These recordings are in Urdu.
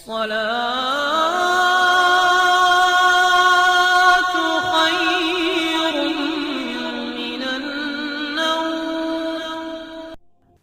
الصلاة خير من النوم.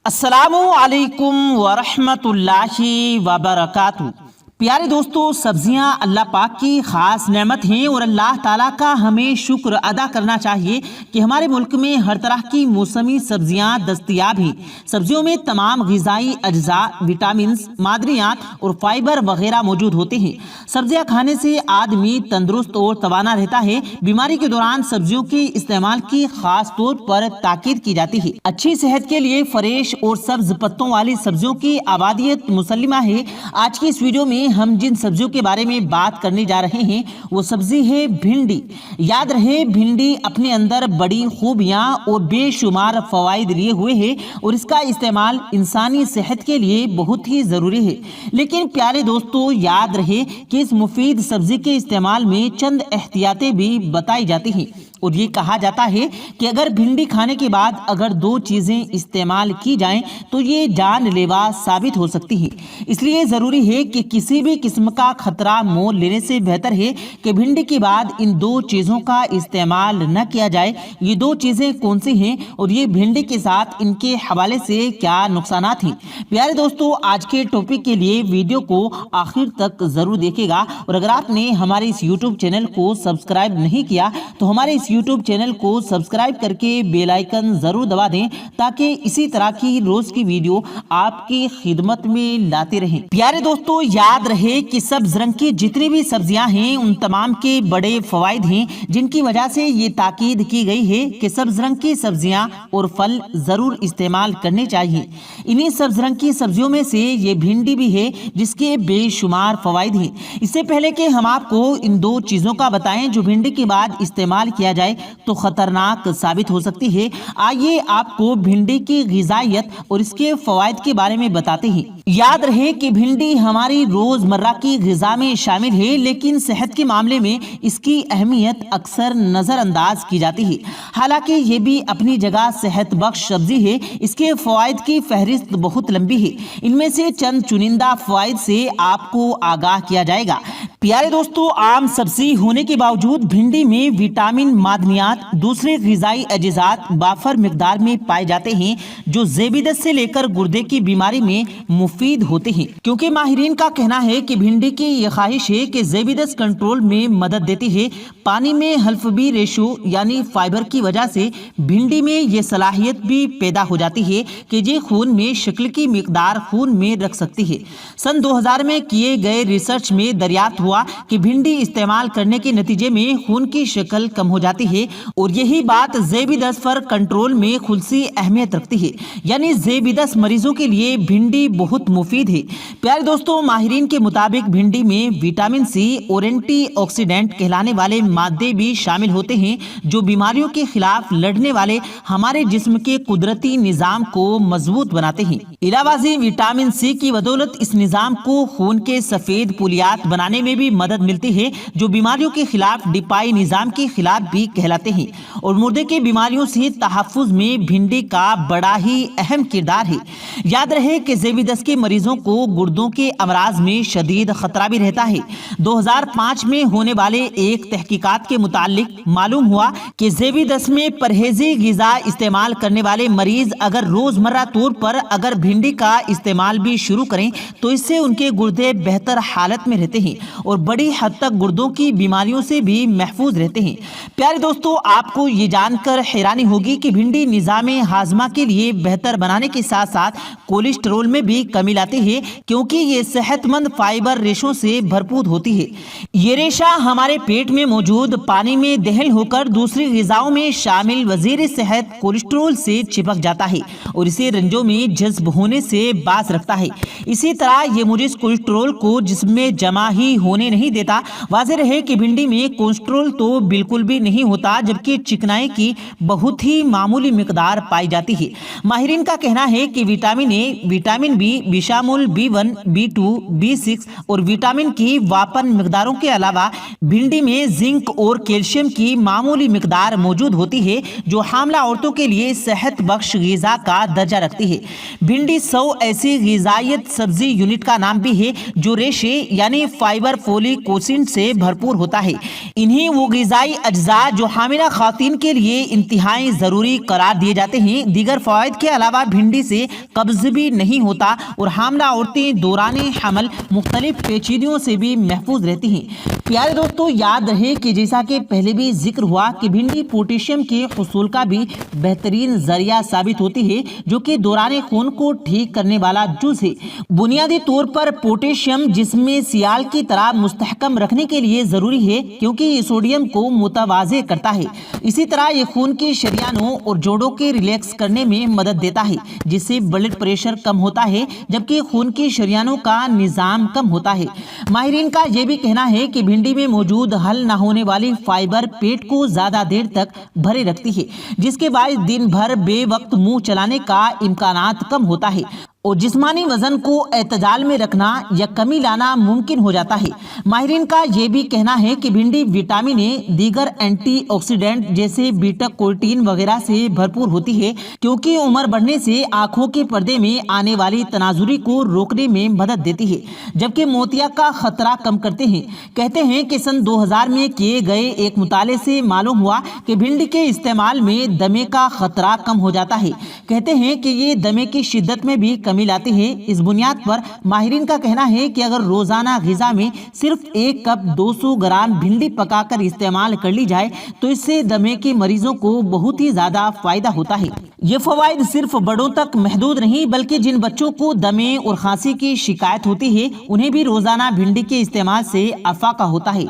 السلام علیکم ورحمۃ اللہ وبرکاتہ. پیارے دوستو، سبزیاں اللہ پاک کی خاص نعمت ہیں اور اللہ تعالیٰ کا ہمیں شکر ادا کرنا چاہیے کہ ہمارے ملک میں ہر طرح کی موسمی سبزیاں دستیاب ہیں. سبزیوں میں تمام غذائی اجزاء، وٹامنز، معدنیات اور فائبر وغیرہ موجود ہوتے ہیں. سبزیاں کھانے سے آدمی تندرست اور توانا رہتا ہے. بیماری کے دوران سبزیوں کے استعمال کی خاص طور پر تاکید کی جاتی ہے. اچھی صحت کے لیے فریش اور سبز پتوں والی سبزیوں کی آبادیت مسلمہ ہے. آج کی اس ویڈیو میں ہم جن سبزیوں کے بارے میں بات کرنے جا رہے ہیں وہ سبزی ہے بھنڈی. یاد رہے، بھنڈی اپنے اندر بڑی خوبیاں اور بے شمار فوائد لیے ہوئے ہے اور اس کا استعمال انسانی صحت کے لیے بہت ہی ضروری ہے. لیکن پیارے دوستو، یاد رہے کہ اس مفید سبزی کے استعمال میں چند احتیاطیں بھی بتائی جاتی ہیں اور یہ کہا جاتا ہے کہ اگر بھنڈی کھانے کے بعد اگر دو چیزیں استعمال کی جائیں تو یہ جان لیوا ثابت ہو سکتی ہیں. اس لیے ضروری ہے کہ کسی بھی قسم کا خطرہ مول لینے سے بہتر ہے کہ بھنڈی کے بعد ان دو چیزوں کا استعمال نہ کیا جائے. یہ دو چیزیں کون سی ہیں اور یہ بھنڈی کے ساتھ ان کے حوالے سے کیا نقصانات ہیں؟ پیارے دوستو، آج کے ٹاپک کے لیے ویڈیو کو آخر تک ضرور دیکھے گا اور اگر آپ نے ہمارے اس یوٹیوب چینل کو سبسکرائب نہیں کیا تو ہمارے اس یوٹیوب چینل کو سبسکرائب کر کے بیل آئیکن ضرور دبا دیں تاکہ اسی طرح کی روز کی ویڈیو آپ کی خدمت میں لاتے رہیں. پیارے دوستو، یاد رہے کہ سبز رنگ کی جتنی بھی سبزیاں ہیں ان تمام کے بڑے فوائد ہیں جن کی وجہ سے یہ تاکید کی گئی ہے کہ سبز رنگ کی سبزیاں اور پھل ضرور استعمال کرنے چاہیے. انہی سبز رنگ کی سبزیوں میں سے یہ بھنڈی بھی ہے جس کے بے شمار فوائد ہیں. اس سے پہلے کہ ہم آپ کو ان دو چیزوں کا بتائیں جو بھنڈی کے بعد استعمال کیا جائے تو خطرناک ثابت ہو سکتی ہے، آئیے آپ کو بھنڈی کی غذائیت اور اس کے فوائد کے بارے میں بتاتے ہیں. یاد رہے کہ بھنڈی ہماری روزمرہ کی غذا میں شامل ہے لیکن صحت کے معاملے میں اس کی اہمیت اکثر نظر انداز کی جاتی ہے. حالانکہ یہ بھی اپنی جگہ صحت بخش سبزی ہے. اس کے فوائد کی فہرست بہت لمبی ہے. ان میں سے چند چنندہ فوائد سے آپ کو آگاہ کیا جائے گا. پیارے دوستو، عام سبزی ہونے کے باوجود بھنڈی میں وٹامن، معدنیات، دوسرے غذائی اجزاء بافر مقدار میں پائے جاتے ہیں جو ذیبیدس سے لے کر گردے کی بیماری میں مفید ہوتے ہیں. کیونکہ ماہرین کا کہنا ہے کہ بھنڈی کی یہ خواہش ہے کہ ذیبیدس کنٹرول میں مدد دیتی ہے. پانی میں حلف بی ریشو یعنی فائبر کی وجہ سے بھنڈی میں یہ صلاحیت بھی پیدا ہو جاتی ہے کہ یہ خون میں شکر کی مقدار خون میں رکھ سکتی ہے. سن 2000 میں کیے گئے ریسرچ میں دریافت ہوا کہ بھنڈی استعمال کرنے کے نتیجے میں خون کی شکل کم ہو جاتی ہے اور یہی بات ذیبیدس پر کنٹرول میں خصوصی اہمیت رکھتی ہے. یعنی ذیبیدس مریضوں کے لیے بھنڈی بہت مفید ہے. پیارے دوستو، ماہرین کے مطابق بھنڈی میں وٹامن سی اور اینٹی آکسیڈنٹ کہلانے والے مادے بھی شامل ہوتے ہیں جو بیماریوں کے خلاف لڑنے والے ہمارے جسم کے قدرتی نظام کو مضبوط بناتے ہیں. علاوہ ازیں وٹامن سی کی بدولت اس نظام کو خون کے سفید پولیات بنانے میں بھی مدد ملتی ہے جو بیماریوں کے خلاف دفاعی نظام کے خلاف بھی کہلاتے ہیں اور مردے کے بیماریوں سے تحفظ میں بھنڈی کا بڑا ہی اہم کردار ہے. یاد رہے کہ ذیبیدس کے مریضوں کو گردوں کے امراض میں شدید خطرہ بھی رہتا ہے. 2005 میں ہونے والے ایک تحقیقات کے متعلق معلوم ہوا کہ ذیبیدس میں پرہیزی غذا استعمال کرنے والے مریض اگر روزمرہ طور پر اگر بھنڈی کا استعمال بھی شروع کریں تو اس سے ان کے گردے بہتر حالت میں رہتے ہیں اور بڑی حد تک گردوں کی بیماریوں سے بھی محفوظ رہتے ہیں. پیارے دوستو، آپ کو یہ جان کر حیرانی ہوگی کہ بھنڈی نظام ہاضمہ کے لیے بہتر بنانے کے ساتھ ساتھ کولیسٹرول میں بھی کمی لاتی ہے کیونکہ یہ صحت مند فائبر ریشوں سے بھرپور ہوتی ہے. یہ ریشہ ہمارے پیٹ میں موجود پانی میں دہل ہو کر دوسری غذاؤں میں شامل وزیر صحت کولیسٹرول سے چپک جاتا ہے اور اسے رنجوں میں جذب ہونے سے باز رکھتا ہے. اسی طرح یہ مریض کولیسٹرول کو جسم میں جمع ہی ہونے ہونے نہیں دیتا۔ واضح رہے کہ بھنڈی میں کولیسٹرول تو بالکل بھی نہیں ہوتا، جبکہ چکنائی کی بہت ہی معمولی مقدار پائی جاتی ہے۔ ماہرین کا کہنا ہے کہ وٹامن اے، وٹامن بی بشامل B1، B2، B6 اور وٹامن کی واپن مقداروں کے علاوہ بھنڈی میں زنک اور کیلشیم کی معمولی مقدار موجود ہوتی ہے، جو حاملہ عورتوں کے لیے صحت بخش غذا کا درجہ رکھتی ہے۔ بھنڈی 100 ایسی غذائیت سبزی یونٹ کا نام بھی ہے جو ریشے یعنی فائبر، فولک ایسڈ سے بھرپور ہوتا ہے۔ انہیں وہ غذائی اجزاء جو حاملہ خواتین کے لیے انتہائی ضروری قرار دیے جاتے ہیں۔ دیگر فوائد کے علاوہ بھنڈی سے قبض بھی نہیں ہوتا اور حاملہ عورتیں دوران حمل مختلف پیچیدگیوں سے بھی محفوظ رہتی ہیں۔ پیارے دوستو، یاد رہے کہ جیسا کہ پہلے بھی ذکر ہوا کہ بھنڈی پوٹیشیم کے حصول کا بھی بہترین ذریعہ ثابت ہوتی ہے، جو کہ دوران خون کو ٹھیک کرنے والا جز ہے۔ بنیادی طور پر پوٹیشیم جسم میں سیال کی طرح مستحکم رکھنے کے لیے ضروری ہے، کیونکہ یہ سوڈیم کو متوازی کرتا ہے۔ اسی طرح یہ خون کی شریانوں اور جوڑوں کے ریلیکس کرنے میں مدد دیتا ہے، جس سے بلڈ پریشر کم ہوتا ہے، جبکہ خون کی شریانوں کا نظام کم ہوتا ہے۔ ماہرین کا یہ بھی کہنا ہے کہ بھنڈی میں موجود حل نہ ہونے والی فائبر پیٹ کو زیادہ دیر تک بھرے رکھتی ہے، جس کے باعث دن بھر بے وقت منہ چلانے کا امکانات کم ہوتا ہے اور جسمانی وزن کو اعتدال میں رکھنا یا کمی لانا ممکن ہو جاتا ہے۔ ماہرین کا یہ بھی کہنا ہے کہ بھنڈی وٹامن اے، دیگر اینٹی آکسیڈنٹ جیسے بیٹا کیروٹین وغیرہ سے بھرپور ہوتی ہے، کیونکہ عمر بڑھنے سے آنکھوں کے پردے میں آنے والی تناظری کو روکنے میں مدد دیتی ہے، جبکہ موتیا کا خطرہ کم کرتے ہیں۔ کہتے ہیں کہ سن 2000 میں کیے گئے ایک مطالعے سے معلوم ہوا کہ بھنڈی کے استعمال میں دمے کا خطرہ کم ہو جاتا ہے۔ کہتے ہیں کہ یہ دمے کی شدت میں بھی کمی لاتی ہے۔ اس بنیاد پر ماہرین کا کہنا ہے کہ اگر روزانہ غذا میں صرف 1 کپ 200 گرام بھنڈی پکا کر استعمال کر لی جائے تو اس سے دمے کے مریضوں کو بہت ہی زیادہ فائدہ ہوتا ہے۔ یہ فوائد صرف بڑوں تک محدود نہیں، بلکہ جن بچوں کو دمے اور کھانسی کی شکایت ہوتی ہے انہیں بھی روزانہ بھنڈی کے استعمال سے افاقہ ہوتا ہے۔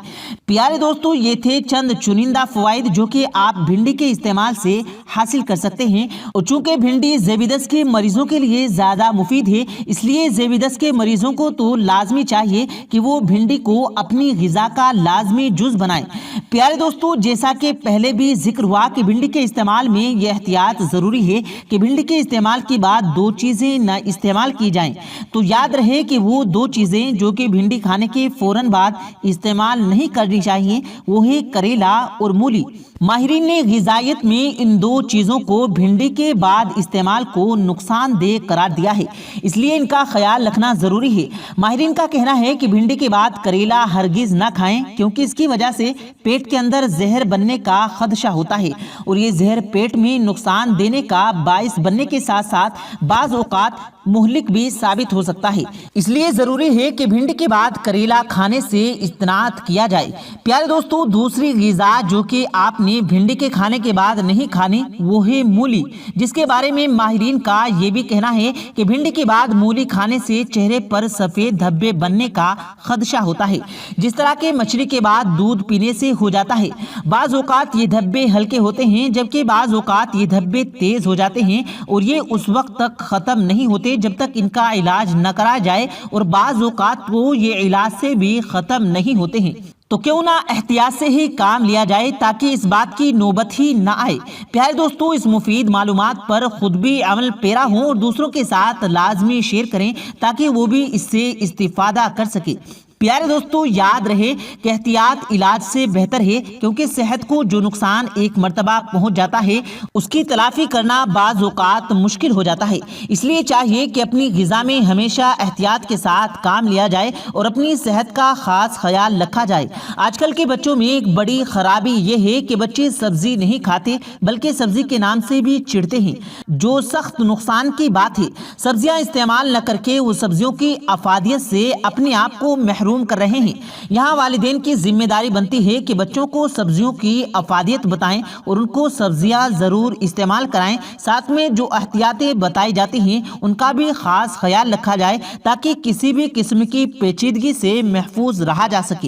پیارے دوستو، یہ تھے چند چنندہ فوائد جو کہ آپ بھنڈی کے استعمال سے حاصل کر سکتے ہیں، اور چونکہ بھنڈی ذیابیطس کے مریضوں کے لیے زیادہ مفید ہے، اس لیے ذیابیطس کے مریضوں کو تو لازمی چاہیے کہ وہ بھنڈی کو اپنی غذا کا لازمی جز بنائیں۔ پیارے دوستو، جیسا کہ پہلے بھی ذکر ہوا کہ بھنڈی کے استعمال میں یہ احتیاط ضروری ہے کہ بھنڈی کے استعمال کے بعد 2 چیزیں نہ استعمال کی جائیں۔ تو یاد رہے کہ وہ 2 چیزیں جو کہ بھنڈی کھانے کے فوراً بعد استعمال نہیں کرنی چاہیے، وہ ہے کریلا اور مولی۔ ماہرین نے غذائیت میں ان 2 چیزوں کو بھنڈی کے بعد استعمال کو نقصان دہ قرار دیا ہے، اس لیے ان کا خیال رکھنا ضروری ہے۔ ماہرین کا کہنا ہے کہ بھنڈی کے بعد کریلا ہرگز نہ کھائیں، کیونکہ اس کی وجہ سے پیٹ کے اندر زہر بننے کا خدشہ ہوتا ہے، اور یہ زہر پیٹ میں نقصان دینے کا باعث بننے کے ساتھ ساتھ بعض اوقات مہلک بھی ثابت ہو سکتا ہے۔ اس لیے ضروری ہے کہ بھنڈی کے بعد کریلا کھانے سے اجتناب کیا جائے۔ پیارے دوستو، دوسری غذا جو کہ آپ نے بھنڈی کے کھانے کے بعد نہیں کھانی وہ ہے مولی، جس کے بارے میں ماہرین کا یہ بھی کہنا ہے کہ بھنڈی کے بعد مولی کھانے سے چہرے پر سفید دھبے بننے کا خدشہ ہوتا ہے، جس طرح کے مچھلی کے بعد دودھ پینے سے ہو جاتا ہے۔ بعض اوقات یہ دھبے ہلکے ہوتے ہیں، جبکہ بعض اوقات یہ دھبے تیز ہو جاتے ہیں، اور یہ اس وقت تک ختم نہیں ہوتے جب تک ان کا علاج نہ کرا جائے، اور بعض اوقات وہ یہ علاج سے بھی ختم نہیں ہوتے ہیں۔ تو کیوں نہ احتیاط سے ہی کام لیا جائے تاکہ اس بات کی نوبت ہی نہ آئے۔ پیارے دوستو، اس مفید معلومات پر خود بھی عمل پیرا ہوں اور دوسروں کے ساتھ لازمی شیئر کریں تاکہ وہ بھی اس سے استفادہ کر سکے۔ پیارے دوستو، یاد رہے کہ احتیاط علاج سے بہتر ہے، کیونکہ صحت کو جو نقصان ایک مرتبہ پہنچ جاتا ہے اس کی تلافی کرنا بعض اوقات مشکل ہو جاتا ہے۔ اس لیے چاہیے کہ اپنی غذا میں ہمیشہ احتیاط کے ساتھ کام لیا جائے اور اپنی صحت کا خاص خیال رکھا جائے۔ آج کل کے بچوں میں ایک بڑی خرابی یہ ہے کہ بچے سبزی نہیں کھاتے بلکہ سبزی کے نام سے بھی چڑھتے ہیں، جو سخت نقصان کی بات ہے۔ سبزیاں استعمال نہ کر کے وہ سبزیوں کی افادیت سے اپنے آپ کو محروم کر رہے ہیں۔ یہاں والدین کی ذمہ داری بنتی ہے کہ بچوں کو سبزیوں کی افادیت بتائیں اور ان کو سبزیاں ضرور استعمال کرائیں، ساتھ میں جو احتیاطیں بتائی جاتی ہیں ان کا بھی خاص خیال رکھا جائے تاکہ کسی بھی قسم کی پیچیدگی سے محفوظ رہا جا سکے۔